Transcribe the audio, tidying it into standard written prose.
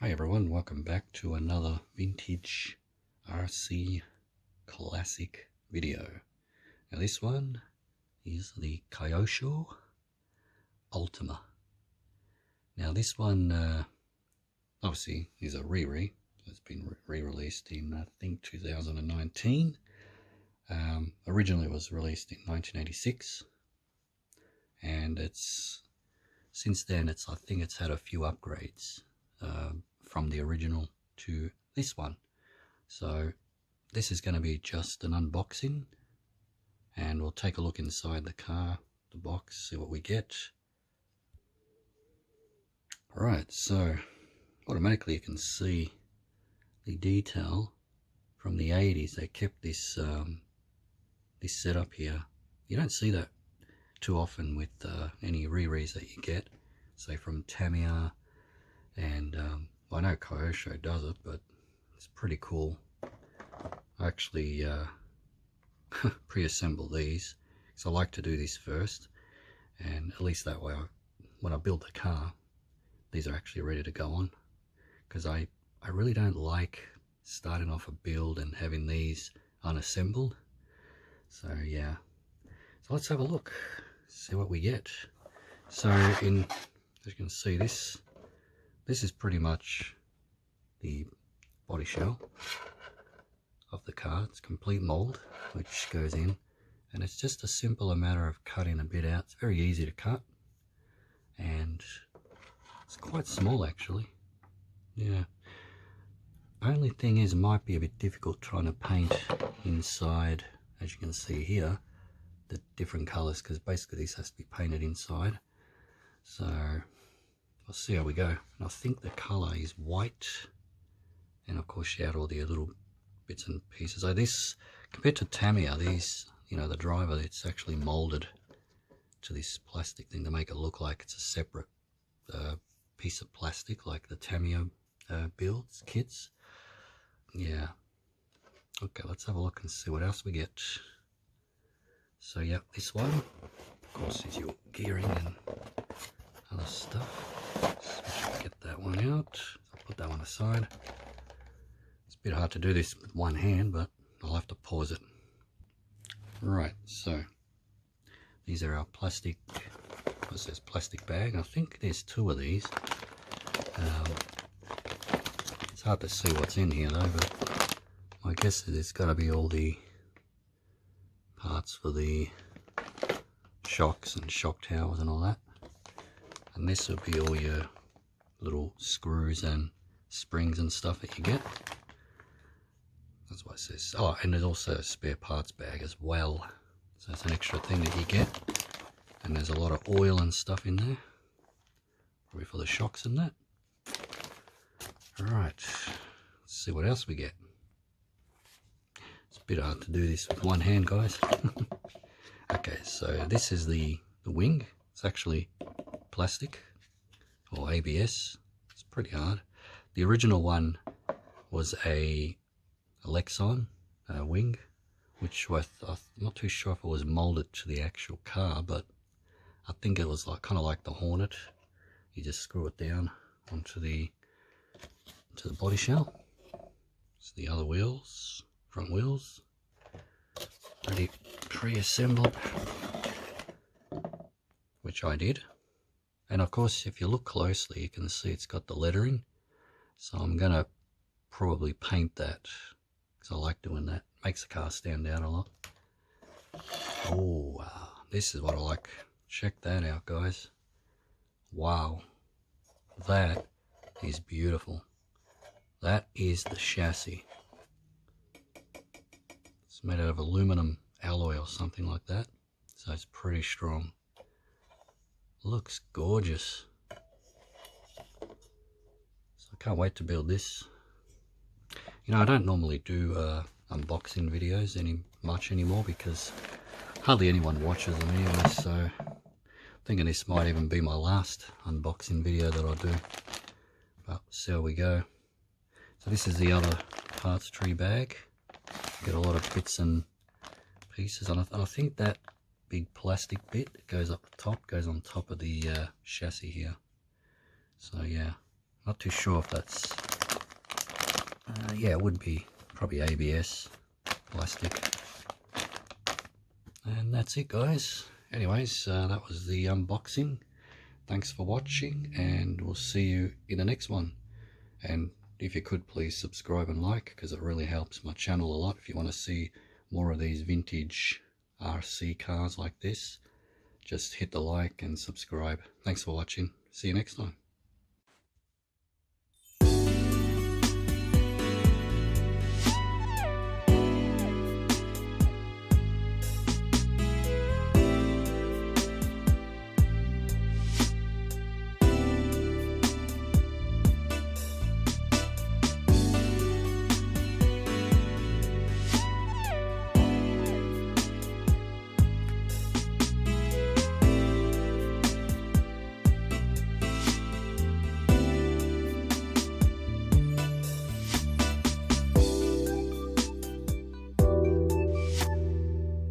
Hi everyone, welcome back to another vintage RC classic video. Now this one is the Kyosho Ultima. Now this one obviously is a re-re. It's been re-released in I think 2019. Originally it was released in 1986, and since then I think it's had a few upgrades from the original to this one. So this is going to be just an unboxing, and we'll take a look inside the car, the box, see what we get. Alright, so automatically you can see the detail from the 80s. They kept this this setup here. You don't see that too often with any re-res that you get, say from Tamiya, and I know Kyosho does it, but it's pretty cool. I actually pre-assemble these because I like to do this first, and at least that way when I build the car, these are actually ready to go on, because I really don't like starting off a build and having these unassembled. So yeah, so let's have a look, see what we get. So as you can see, this is pretty much the body shell of the car. It's complete mold which goes in, and it's just a simple matter of cutting a bit out. It's very easy to cut, and it's quite small actually. Yeah, only thing is it might be a bit difficult trying to paint inside, as you can see here, the different colors, because basically this has to be painted inside. So we'll see how we go. And I think the color is white, and of course you add all the little bits and pieces. So this, compared to Tamiya, these, you know, the driver, it's actually molded to this plastic thing to make it look like it's a separate piece of plastic, like the Tamiya builds kits. Yeah. Okay, let's have a look and see what else we get. So yeah, this one, of course, is your gearing and other stuff. So get that one out. I'll put that one aside. It's a bit hard to do this with one hand, but I'll have to pause it. Right, so these are our plastic, what's this, plastic bag. I think there's two of these. It's hard to see what's in here though, but my guess is it's got to be all the parts for the shocks and shock towers and all that. And this will be all your little screws and springs and stuff that you get. That's what it says. Oh, and there's also a spare parts bag as well. So it's an extra thing that you get. And there's a lot of oil and stuff in there, probably for the shocks and that. Alright, let's see what else we get. It's a bit hard to do this with one hand, guys. Okay, so this is the wing. It's actually plastic or ABS. It's pretty hard. The original one was a Lexon wing, which was, I'm not too sure if it was molded to the actual car, but I think it was like kind of like the Hornet. You just screw it down onto the body shell. So the other wheels, front wheels, already pre-assembled, which I did. And of course, if you look closely, you can see it's got the lettering. So I'm going to probably paint that, because I like doing that. Makes the car stand out a lot. Oh, this is what I like. Check that out, guys. Wow. That is beautiful. That is the chassis. It's made out of aluminum alloy or something like that. So it's pretty strong. Looks gorgeous. So I can't wait to build this. You know, I don't normally do unboxing videos much anymore, because hardly anyone watches them anyway, so I'm thinking this might even be my last unboxing video that I do. But see how we go. So this is the other parts tree bag. Get a lot of bits and pieces, and I think that big plastic bit that goes up the top goes on top of the chassis here. So yeah, Not too sure if that's, yeah, it would be probably ABS plastic. And that's it, guys. Anyways, that was the unboxing. Thanks for watching, and we'll see you in the next one. And if you could, please subscribe and like, because it really helps my channel a lot. If you want to see more of these vintage RC cars like this, just hit the like and subscribe. Thanks for watching. See you next time.